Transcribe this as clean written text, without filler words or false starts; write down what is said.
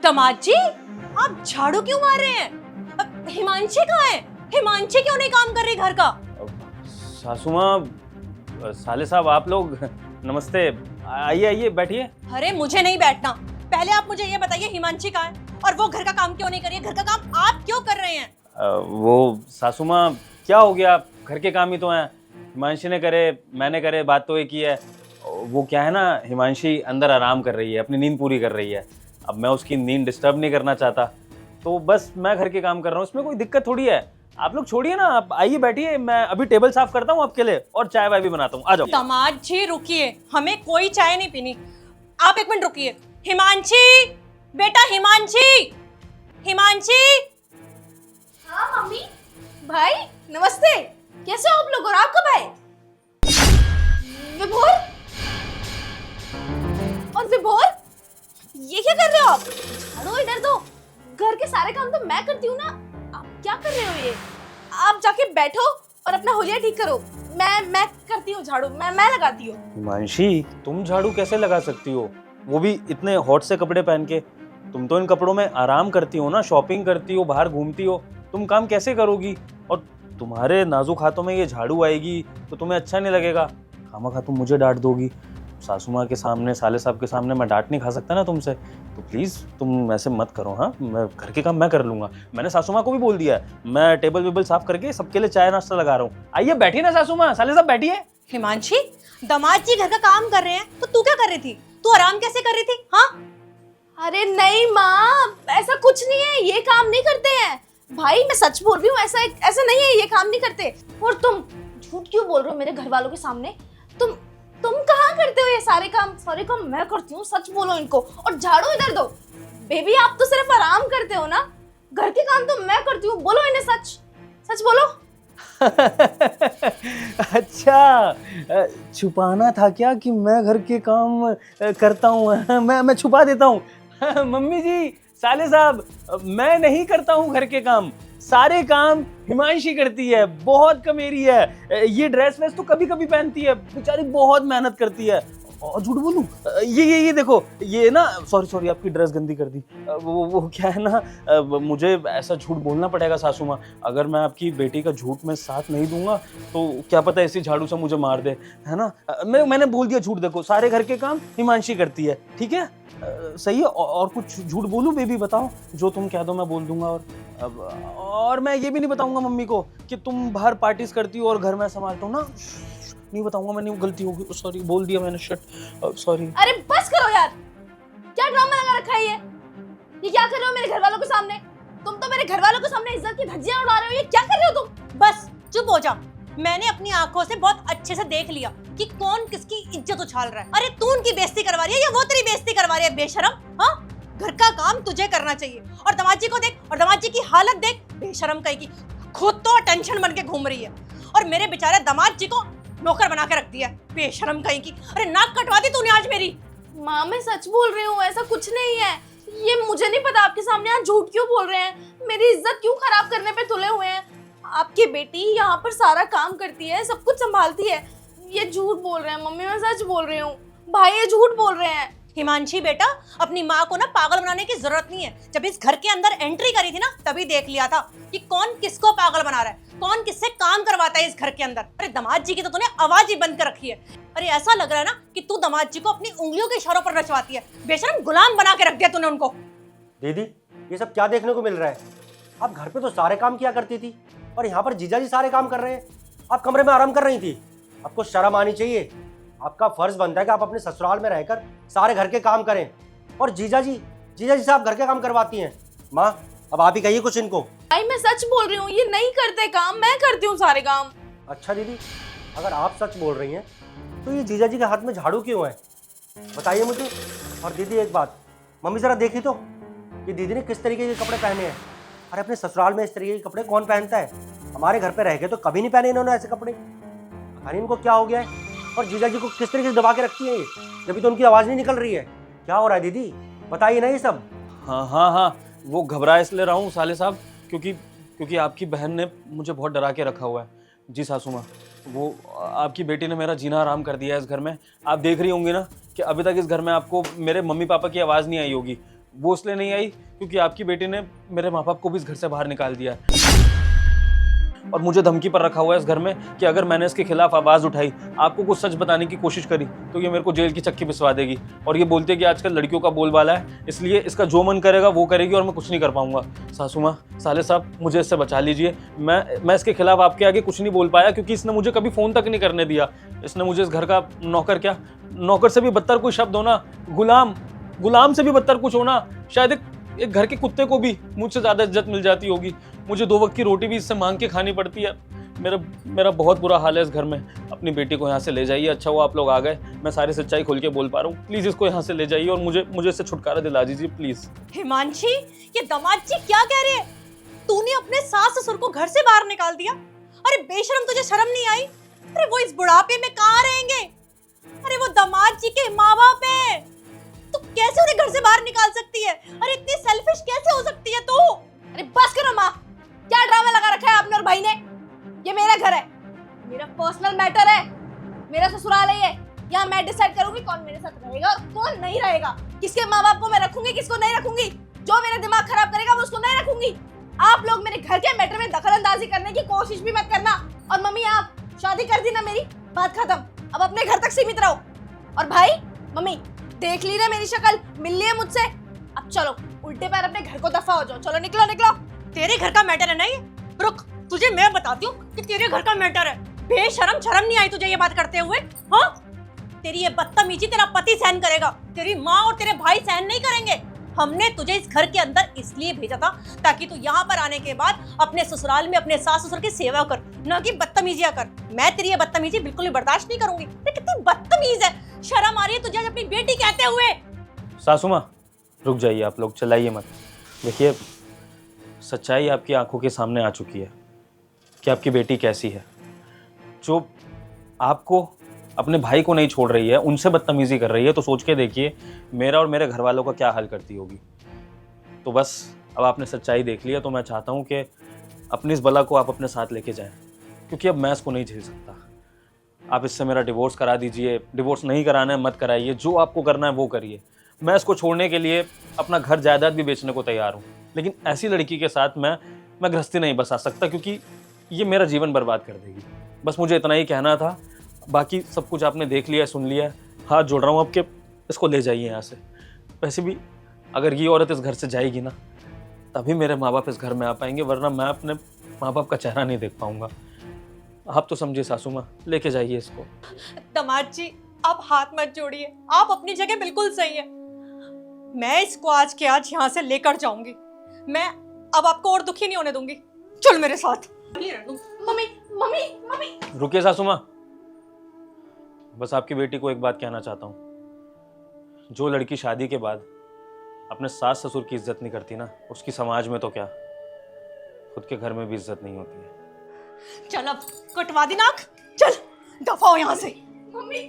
दामाद जी, आप झाड़ू क्यों मार रहे हैं? हिमांशी कहाँ है? हिमांशी क्यों नहीं काम कर रही घर का? सासू माँ, साले साहब, आप लोग नमस्ते। आइए आइए बैठिए। अरे मुझे नहीं बैठना। पहले आप मुझे ये बताइए हिमांशी कहाँ है और वो घर का काम क्यों नहीं कर रही है? घर का काम आप क्यों कर रहे हैं? वो सासू माँ, क्या हो गया? घर के काम ही तो हैं। हिमांशी ने करे, मैंने करे, बात तो एक ही है। वो क्या है ना, हिमांशी अंदर आराम कर रही है, अपनी नींद पूरी कर रही है। अब मैं उसकी नींद डिस्टर्ब नहीं करना चाहता, तो बस मैं घर के काम कर रहा हूँ। इसमें कोई दिक्कत थोड़ी है। आप लोग छोड़िए ना, आप आइए बैठिए, मैं अभी टेबल साफ करता हूँ आपके लिए और चाय वाय भी बनाता हूँ। आ जाओ। दामाद जी रुकिए, हमें कोई चाय नहीं पीनी। आप एक मिनट रुकिए। हिमांशी, बेटा हिमांशी, हिमांशी। हाँ मम्मी। भाई नमस्ते। कैसे हो आप लोग और आप कब आए? विभोर और विभोर, ये क्या कर रहे हो आप? झाड़ो इधर दो। घर के सारे काम तो मैं करती हूँ ना, आप क्या कर रहे हो? ये आप जाके बैठो और अपना होलिया ठीक करो। मैं करती हूँ झाड़ू, मैं लगाती हूँ। हिमांशी, तुम झाड़ू कैसे लगा सकती हो, वो भी इतने हॉट से कपड़े पहन के? तुम तो इन कपड़ों में आराम करती हो ना, शॉपिंग करती हो, बाहर घूमती हो, तुम काम कैसे करोगी? और तुम्हारे नाजुक हाथों में ये झाड़ू आएगी तो तुम्हें अच्छा नहीं लगेगा। खामखा तुम मुझे डांट दोगी। सासू माँ के सामने, साले साहब के सामने मैं डांट नहीं खा सकता ना तुमसे, तो प्लीज़ तुम ऐसे मत करो। हाँ, मैं घर के काम मैं कर लूँगा। मैंने सासू माँ को भी बोल दिया है, मैं टेबल वेबल साफ करके सबके लिए चाय नाश्ता लगा रहा हूँ। आइए बैठिए ना सासू माँ, साले साहब बैठिए। हिमांशी, दामाद जी घर का काम कर रहे हैं तो तू क्या कर रही थी? तू आराम कैसे कर रही थी? हाँ, अरे नहीं माँ, ऐसा कुछ नहीं है, ये काम नहीं करते हैं। भाई मैं सच बोल रही हूँ, ऐसा नहीं है, ये काम नहीं करते। और तुम झूठ क्यों बोल रहे हो मेरे घर वालों के सामने? तुम कहाँ करते हो ये सारे काम मैं करती हूँ, सच बोलो इनको। और झाड़ू इधर दो। बेबी आप तो सिर्फ आराम करते हो ना, घर के काम तो मैं करती हूँ। बोलो इन्हें सच सच बोलो। अच्छा, छुपाना था क्या कि मैं घर के काम करता हूँ? मैं छुपा देता हूँ। मम्मी जी, साले साहब, मैं नहीं करता हूँ घर के काम। सारे काम हिमांशी करती है, बहुत कमेरी है। ये ड्रेस वेस तो कभी कभी पहनती है, बेचारी बहुत मेहनत करती है। और झूठ बोलूं, ये देखो, ये ना, सॉरी आपकी ड्रेस गंदी कर दी। वो क्या है ना, मुझे ऐसा झूठ बोलना पड़ेगा सासू माँ। अगर मैं आपकी बेटी का झूठ में साथ नहीं दूंगा तो क्या पता इसी झाड़ू से मुझे मार दे, है ना? मैंने बोल दिया झूठ। देखो, सारे घर के काम हिमांशी करती है, ठीक है? सही है। और कुछ झूठ बोलूं बेबी? बताओ, जो तुम कह दो मैं बोल दूंगा। और मैं ये भी नहीं बताऊंगा मम्मी को कि तुम बाहर पार्टीज करती हो और घर में संभालता हूँ ना। नहीं बताऊंगा मैं, नहीं, गलती होगी, सॉरी, बोल दिया मैंने, शिट, सॉरी। अरे बस करो यार, क्या ड्रामा लगा रखा है ये क्या कर रहे हो मेरे घर वालों के सामने? तुम तो मेरे घर वालों के सामने इज्जत की धज्जियां उड़ा रहे हो। ये क्या कर रहे हो तुम? बस चुप हो जा। मैंने अपनी आंखों से बहुत अच्छे से देख लिया कि कौन किसकी इज्जत उछाल रहा है। अरे तू उनकी बेइज्जती करवा रही है या वो तेरी बेइज्जती करवा रही है? बेशरम। हाँ, घर का काम तुझे करना चाहिए। और दामाद जी को देख, और दामाद जी की हालत देख, बेशरम कहीं की। खुद तो टेंशन बन के घूम रही है और मेरे बेचारे दामाद जी को नौकर बना के रख दिया, बेशरम कहीं की। अरे नाक कटवा दी तूने आज मेरी। माँ मैं सच बोल रही हूँ, ऐसा कुछ नहीं है। ये मुझे नहीं पता आपके सामने आज झूठ क्यों बोल रहे हैं, मेरी इज्जत क्यों खराब करने पे तुले हुए हैं। आपकी बेटी यहाँ पर सारा काम करती है, सब कुछ संभालती है। ये झूठ बोल रहे हैं मम्मी, मैं सच बोल रही हूँ। भाई ये झूठ बोल रहे हैं। हिमांशी बेटा, अपनी माँ को ना पागल बनाने की जरूरत नहीं है। जब इस घर के अंदर एंट्री करी थी ना, तभी देख लिया था कि कौन किसको पागल बना रहा है, कौन किससे काम करवाता है इस घर के अंदर। अरे दामाद जी की तो तूने आवाज ही बंद कर रखी है। अरे ऐसा लग रहा है ना कि तू दामाद जी को अपनी उंगलियों के इशारों पर नचवाती है। बेशरम गुलाम बना के रख दिया तूने उनको। दीदी, ये सब क्या देखने को मिल रहा है? आप घर पे तो सारे काम किया करती थी और यहाँ पर जीजा जी सारे काम कर रहे हैं। आप कमरे में आराम कर रही थी। आपको शर्म आनी चाहिए। आपका फर्ज बनता है कि आप अपने ससुराल में रहकर सारे घर के काम करें, और जीजा जी से आप घर के काम करवाती हैं। माँ, अब आप ही कहिए कुछ इनको। भाई मैं सच बोल रही हूँ, ये नहीं करते काम, मैं करती हूँ सारे काम। अच्छा दीदी, अगर आप सच बोल रही हैं तो ये जीजा जी के हाथ में झाड़ू क्यों है, बताइए मुझे। और दीदी एक बात, मम्मी जरा देखी तो, ये दीदी ने किस तरीके के कपड़े पहने हैं। अरे अपने ससुराल में इस तरीके के कपड़े कौन पहनता है? हमारे घर पे रह के तो कभी नहीं पहने इन्होंने ऐसे कपड़े। पता नहीं इनको क्या हो गया है। और जीजा जी को किस तरीके से दबा के रखती है ये, जब तो उनकी आवाज़ नहीं निकल रही है। क्या हो रहा है दीदी, बताइए ना ये सब। हाँ, वो घबरा इसलिए रहा हूँ साले साहब, क्योंकि आपकी बहन ने मुझे बहुत डरा के रखा हुआ है। जी सासू माँ, वो आपकी बेटी ने मेरा जीना आराम कर दिया है इस घर में। आप देख रही होंगी ना कि अभी तक इस घर में आपको मेरे मम्मी पापा की आवाज़ नहीं आई होगी। वो इसलिए नहीं आई क्योंकि आपकी बेटी ने मेरे माँ बाप को भी इस घर से बाहर निकाल दिया है और मुझे धमकी पर रखा हुआ है इस घर में कि अगर मैंने इसके खिलाफ आवाज़ उठाई, आपको कुछ सच बताने की कोशिश करी, तो ये मेरे को जेल की चक्की पिसवा देगी। और ये बोलते हैं कि आजकल लड़कियों का बोलबाला है, इसलिए इसका जो मन करेगा वो करेगी और मैं कुछ नहीं कर पाऊंगा। सासू माँ, साले साहब, मुझे इससे बचा लीजिए। मैं इसके खिलाफ आपके आगे कुछ नहीं बोल पाया क्योंकि इसने मुझे कभी फ़ोन तक नहीं करने दिया। इसने मुझे इस घर का नौकर, क्या नौकर से भी बदतर कोई शब्द होना, गुलाम से भी बदतर कुछ होना, शायद एक घर के कुत्ते को भी मुझसे ज़्यादा इज्जत मिल जाती होगी। मुझे 2 वक्त की रोटी भी इससे मांग के खानी पड़ती है। मेरा बहुत बुरा हाल है इस घर में। अपनी बेटी को यहाँ से ले जाइए। अच्छा हुआ आप लोग आ गए, मैं सारी सच्चाई खोल के बोल पा रहा हूँ। प्लीज़ इसको यहाँ से ले जाइए और मुझे इससे छुटकारा दिला दीजिए प्लीज़। हिमांशी, ये दामाद जी क्या कह रहे हैं? तूने अपने सास ससुर को घर से बाहर निकाल दिया? अरे बेशरम, तुझे शर्म नहीं आई? अरे वो इस बुढ़ापे में कहाँ रहेंगे? अरे वो दामाद जी के माँ बाप है, तू कैसे उन्हें घर से बाहर निकाल सकती है? अरे इतनी सेल्फिश कैसे हो सकती है तू? अरे बस करो माँ, क्या ड्रामा लगा रखा है आपने और भाई ने? ये मेरा घर है, मेरा पर्सनल मैटर है, मेरा ससुराल है ये। यहाँ मैं डिसाइड करूंगी कौन मेरे साथ रहेगा और कौन नहीं रहेगा, किसके माँ बाप को मैं रखूंगी, किसको नहीं रखूंगी। जो मेरा दिमाग खराब करेगा मैं उसको नहीं रखूंगी। आप लोग मेरे घर के मैटर में दखल अंदाजी करने की कोशिश भी मत करना। और मम्मी, आप शादी कर दी ना मेरी, बात खत्म, अब अपने घर तक सीमित रहो। और भाई, मम्मी देख ली ना मेरी शक्ल, मिल ली है मुझसे, अब चलो उल्टे पैर अपने घर को दफा हो जाओ। चलो निकलो निकलो। तेरे घर का मैटर है ना ये? रुक, तुझे मैं बताती हूँ कि तेरे घर का मैटर है। बेशरम, शर्म नहीं आई तुझे ये बात करते हुए? हाँ, तेरी ये बदतमीजी तेरा पति सहन करेगा, तेरी माँ और तेरे भाई सहन नहीं करेंगे। हमने तुझे इस घर के अंदर इसलिए भेजा था ताकि तू यहाँ पर आने के बाद अपने ससुराल में अपने सास ससुर की सेवा कर, न कि बदतमीजियां कर। मैं तेरी ये बदतमीजी बिल्कुल भी बर्दाश्त नहीं करूंगी। कितनी बदतमीज है, शर्म आ रही है तुझे आज अपनी बेटी कहते हुए। सासू माँ, रुक जाइए, आप लोग चिल्लाइए मत। देखिए, सच्चाई आपकी आंखों के सामने आ चुकी है कि आपकी बेटी कैसी है। जो आपको, अपने भाई को नहीं छोड़ रही है, उनसे बदतमीजी कर रही है, तो सोच के देखिए मेरा और मेरे घर वालों का क्या हाल करती होगी। तो बस अब आपने सच्चाई देख लिया, तो मैं चाहता हूँ कि अपनी इस बला को आप अपने साथ लेके जाएं, क्योंकि अब मैं इसको नहीं झेल सकता। आप इससे मेरा डिवोर्स करा दीजिए। डिवोर्स नहीं कराना है मत कराइए, जो आपको करना है वो करिए। मैं इसको छोड़ने के लिए अपना घर जायदाद भी बेचने को तैयार हूँ, लेकिन ऐसी लड़की के साथ मैं गृहस्थी नहीं बसा सकता, क्योंकि ये मेरा जीवन बर्बाद कर देगी। बस मुझे इतना ही कहना था, बाकी सब कुछ आपने देख लिया, सुन लिया है। हाथ जोड़ रहा हूँ आपके, इसको ले जाइए यहाँ से। वैसे भी अगर ये औरत इस घर से जाएगी ना, तभी मेरे माँ बाप इस घर में आ पाएंगे, वरना मैं अपने माँ बाप का चेहरा नहीं देख पाऊंगा। आप तो समझिए सासू माँ, लेके जाइए इसको। दामाद जी, आप हाथ मत जोड़िए, आप अपनी जगह बिल्कुल सही है। मैं इसको आज के आज यहाँ से लेकर जाऊंगी। मैं अब आपको और दुखी नहीं होने दूंगी। चल मेरे साथ। मम्मी मम्मी मम्मी, रुकिए सासू माँ, बस आपकी बेटी को एक बात कहना चाहता हूँ। जो लड़की शादी के बाद अपने सास ससुर की इज्जत नहीं करती ना, उसकी समाज में तो क्या, खुद के घर में भी इज्जत नहीं होती है। चल अब कटवा दी नाक, चल दफा हो यहाँ से। मम्मी